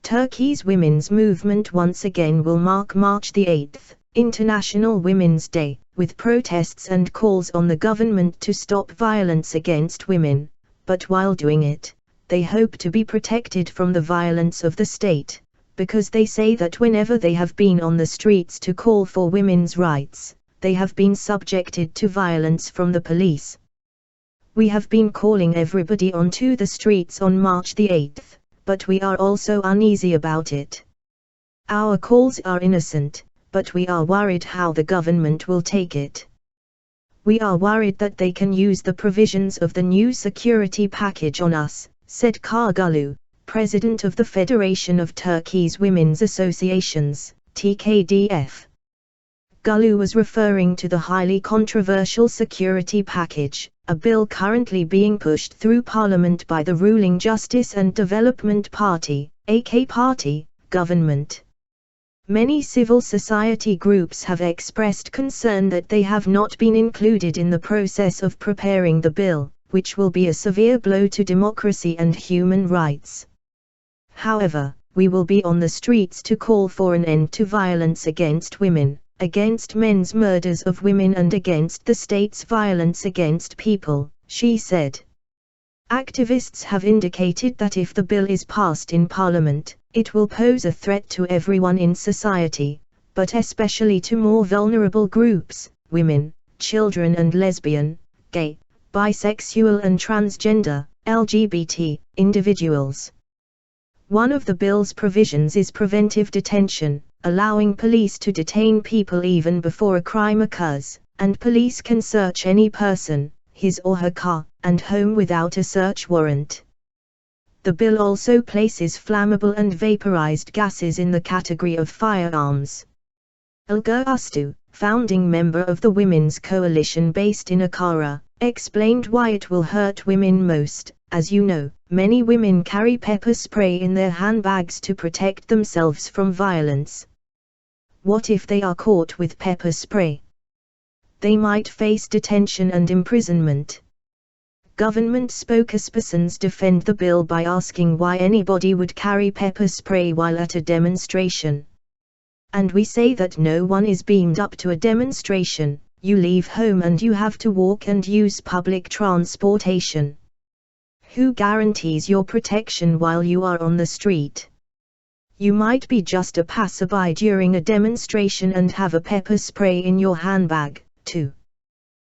Turkey's women's movement once again will mark March the 8th, International Women's Day, with protests and calls on the government to stop violence against women, but while doing it, they hope to be protected from the violence of the state, because they say that whenever they have been on the streets to call for women's rights, they have been subjected to violence from the police. We have been calling everybody onto the streets on March the 8th, but we are also uneasy about it. Our calls are innocent, but we are worried how the government will take it. We are worried that they can use the provisions of the new security package on us, said Canan Güllü, president of the Federation of Turkey's Women's Associations, TKDF. Güllü was referring to the highly controversial security package, a bill currently being pushed through Parliament by the ruling Justice and Development Party, AK Party, government. Many civil society groups have expressed concern that they have not been included in the process of preparing the bill, which will be a severe blow to democracy and human rights. However, we will be on the streets to call for an end to violence against women, against men's murders of women and against the state's violence against people, she said. Activists have indicated that if the bill is passed in Parliament, it will pose a threat to everyone in society, but especially to more vulnerable groups, women, children and lesbian, gay, bisexual and transgender, LGBT, individuals. One of the bill's provisions is preventive detention, allowing police to detain people even before a crime occurs, and police can search any person, his or her car, and home without a search warrant. The bill also places flammable and vaporized gases in the category of firearms. Ilga Ustu, founding member of the Women's Coalition based in Ankara, explained why it will hurt women most. As you know, many women carry pepper spray in their handbags to protect themselves from violence. What if they are caught with pepper spray? They might face detention and imprisonment. Government spokespersons defend the bill by asking why anybody would carry pepper spray while at a demonstration. And we say that no one is beamed up to a demonstration. You leave home and you have to walk and use public transportation. Who guarantees your protection while you are on the street? You might be just a passerby during a demonstration and have a pepper spray in your handbag, too.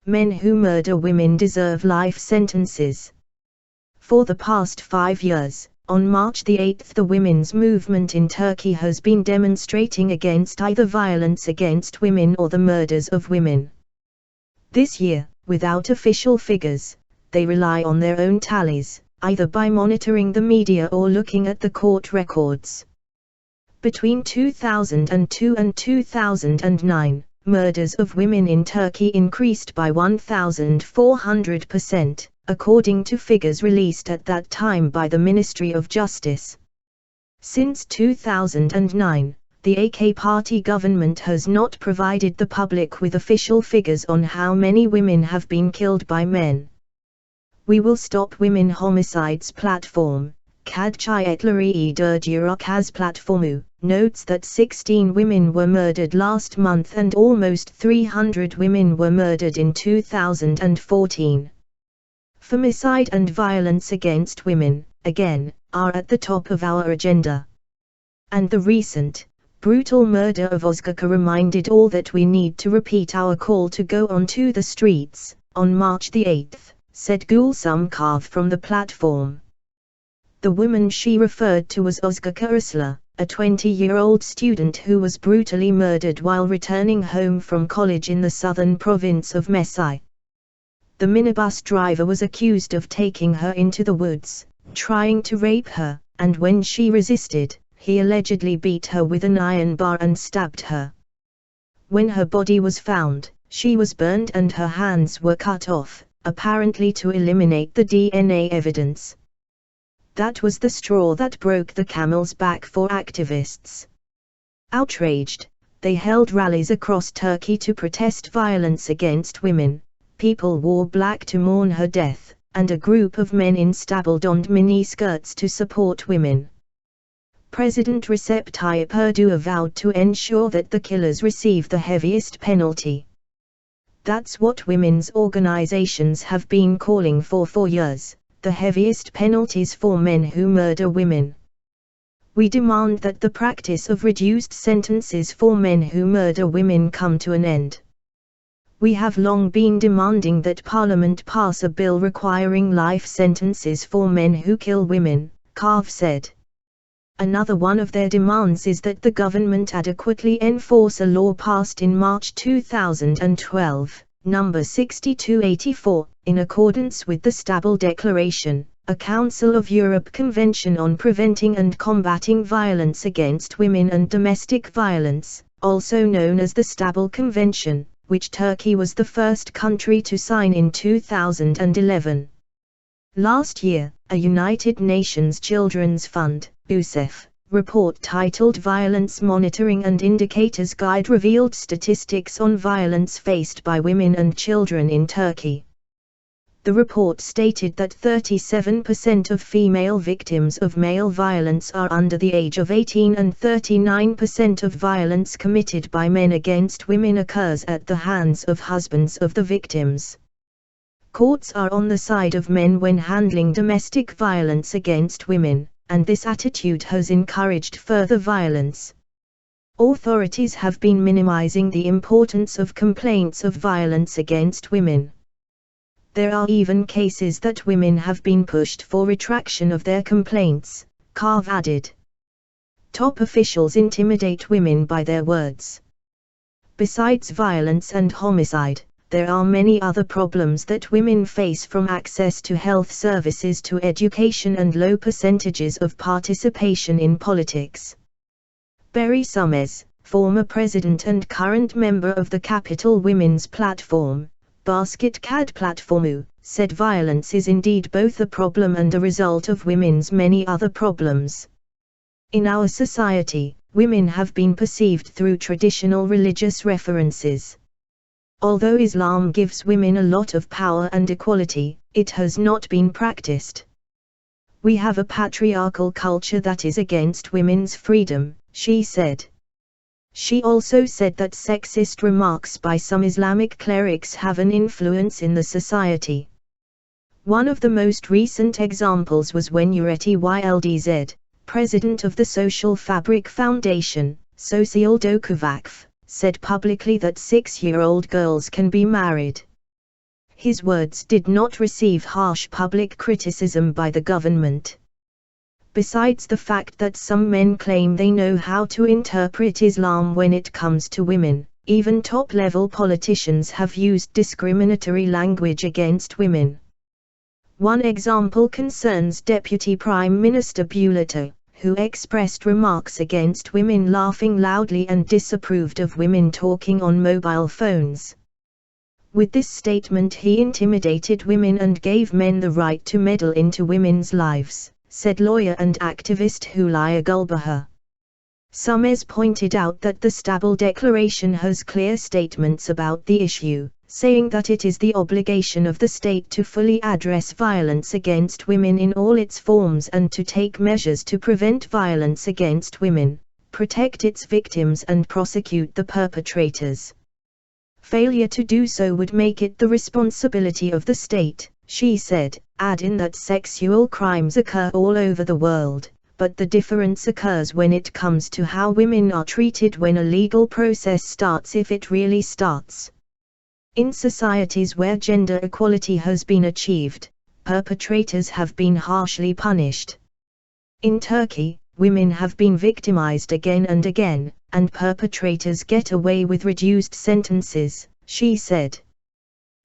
Men who murder women deserve life sentences. For the past 5 years, on March the 8th, the women's movement in Turkey has been demonstrating against either violence against women or the murders of women. This year, without official figures, they rely on their own tallies, either by monitoring the media or looking at the court records. Between 2002 and 2009, murders of women in Turkey increased by 1,400%, according to figures released at that time by the Ministry of Justice. Since 2009, the AK Party government has not provided the public with official figures on how many women have been killed by men. We Will Stop Women Homicides platform, Kadçayetleri Durdurakaz platformu, notes that 16 women were murdered last month and almost 300 women were murdered in 2014. Femicide and violence against women, again, are at the top of our agenda. And the recent, brutal murder of Özgürka reminded all that we need to repeat our call to go onto the streets, on March the 8th, said Gülsüm Kağ from the platform. The woman she referred to was Özgürka Isla, a 20-year-old student who was brutally murdered while returning home from college in the southern province of Mesai. The minibus driver was accused of taking her into the woods, trying to rape her, and when she resisted, he allegedly beat her with an iron bar and stabbed her. When her body was found, she was burned and her hands were cut off, apparently to eliminate the DNA evidence. That was the straw that broke the camel's back for activists. Outraged, they held rallies across Turkey to protest violence against women. People wore black to mourn her death, and a group of men in stable donned miniskirts to support women. President Recep Tayyip Erdogan vowed to ensure that the killers receive the heaviest penalty. That's what women's organizations have been calling for years, the heaviest penalties for men who murder women. We demand that the practice of reduced sentences for men who murder women come to an end. We have long been demanding that Parliament pass a bill requiring life sentences for men who kill women, Kaf said. Another one of their demands is that the government adequately enforce a law passed in March 2012, number 6284, in accordance with the Istanbul Declaration, a Council of Europe Convention on Preventing and Combating Violence Against Women and Domestic Violence, also known as the Istanbul Convention, which Turkey was the first country to sign in 2011. Last year, a United Nations Children's Fund (UNICEF) report titled Violence Monitoring and Indicators Guide revealed statistics on violence faced by women and children in Turkey. The report stated that 37% of female victims of male violence are under the age of 18 and 39% of violence committed by men against women occurs at the hands of husbands of the victims. Courts are on the side of men when handling domestic violence against women, and this attitude has encouraged further violence. Authorities have been minimizing the importance of complaints of violence against women. There are even cases that women have been pushed for retraction of their complaints, Kaf added. Top officials intimidate women by their words. Besides violence and homicide, there are many other problems that women face, from access to health services to education and low percentages of participation in politics. Berry Summers, former president and current member of the Capital Women's Platform, Basket Cad Platformu, said violence is indeed both a problem and a result of women's many other problems. In our society, women have been perceived through traditional religious references. Although Islam gives women a lot of power and equality, it has not been practiced. We have a patriarchal culture that is against women's freedom, she said. She also said that sexist remarks by some Islamic clerics have an influence in the society. One of the most recent examples was when Nurettin Yıldız, president of the Social Fabric Foundation, Sosyal Doku Vakfı, said publicly that 6-year-old girls can be married. His words did not receive harsh public criticism by the government. Besides the fact that some men claim they know how to interpret Islam when it comes to women, even top-level politicians have used discriminatory language against women. One example concerns Deputy Prime Minister Bülent, who expressed remarks against women laughing loudly and disapproved of women talking on mobile phones. With this statement he intimidated women and gave men the right to meddle into women's lives, said lawyer and activist Hülya Gulbahar. Summers pointed out that the Istanbul Declaration has clear statements about the issue, saying that it is the obligation of the state to fully address violence against women in all its forms and to take measures to prevent violence against women, protect its victims and prosecute the perpetrators. Failure to do so would make it the responsibility of the state, she said, adding that sexual crimes occur all over the world, but the difference occurs when it comes to how women are treated when a legal process starts, if it really starts. In societies where gender equality has been achieved, perpetrators have been harshly punished. In Turkey, women have been victimized again and again, and perpetrators get away with reduced sentences, she said.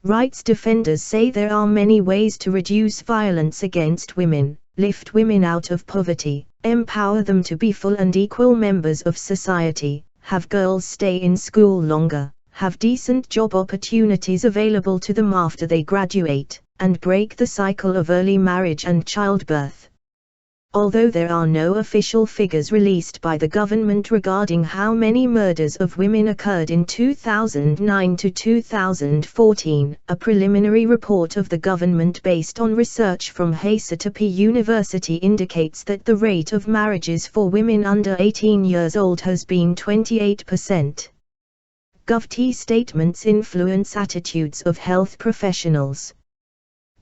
Rights defenders say there are many ways to reduce violence against women, lift women out of poverty, empower them to be full and equal members of society, have girls stay in school longer, have decent job opportunities available to them after they graduate, and break the cycle of early marriage and childbirth. Although there are no official figures released by the government regarding how many murders of women occurred in 2009 to 2014, a preliminary report of the government based on research from Hacettepe University indicates that the rate of marriages for women under 18 years old has been 28%. GovT statements influence attitudes of health professionals.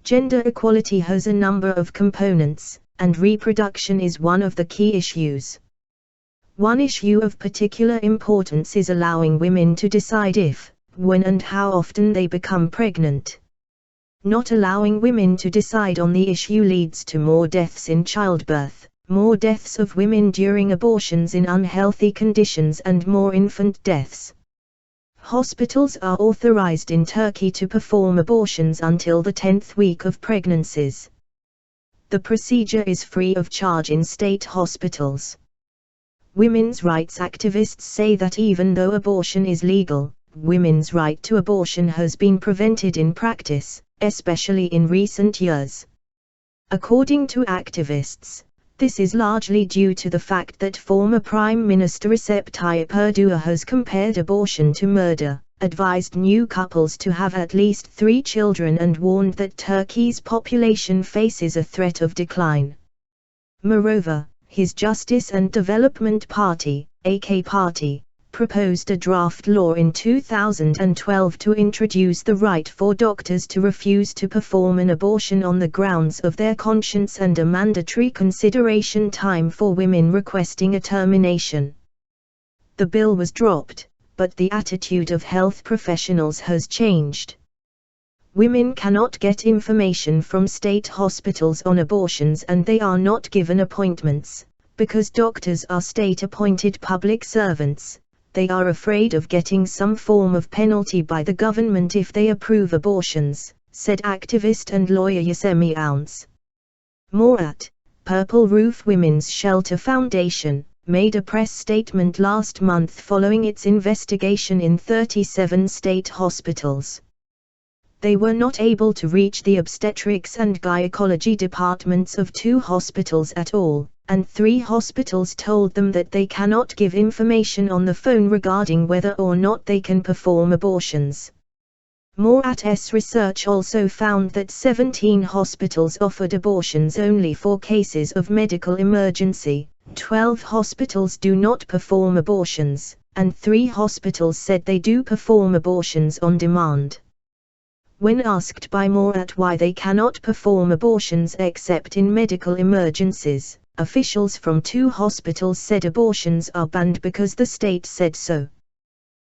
Gender equality has a number of components, and reproduction is one of the key issues. One issue of particular importance is allowing women to decide if, when and how often they become pregnant. Not allowing women to decide on the issue leads to more deaths in childbirth, more deaths of women during abortions in unhealthy conditions, and more infant deaths. Hospitals are authorized in Turkey to perform abortions until the 10th week of pregnancies. The procedure is free of charge in state hospitals. Women's rights activists say that even though abortion is legal, women's right to abortion has been prevented in practice, especially in recent years. According to activists, this is largely due to the fact that former Prime Minister Recep Tayyip Erdoğan has compared abortion to murder, advised new couples to have at least 3 children, and warned that Turkey's population faces a threat of decline. Moreover, his Justice and Development Party, AK Party, proposed a draft law in 2012 to introduce the right for doctors to refuse to perform an abortion on the grounds of their conscience and a mandatory consideration time for women requesting a termination. The bill was dropped, but the attitude of health professionals has changed. Women cannot get information from state hospitals on abortions, and they are not given appointments, because doctors are state-appointed public servants. They are afraid of getting some form of penalty by the government if they approve abortions, said activist and lawyer Yasemin Ounce. Murat, Purple Roof Women's Shelter Foundation, made a press statement last month following its investigation in 37 state hospitals. They were not able to reach the obstetrics and gynecology departments of 2 hospitals at all, and 3 hospitals told them that they cannot give information on the phone regarding whether or not they can perform abortions. Murat's research also found that 17 hospitals offered abortions only for cases of medical emergency, 12 hospitals do not perform abortions, and 3 hospitals said they do perform abortions on demand. When asked by Murat why they cannot perform abortions except in medical emergencies, officials from 2 hospitals said abortions are banned because the state said so.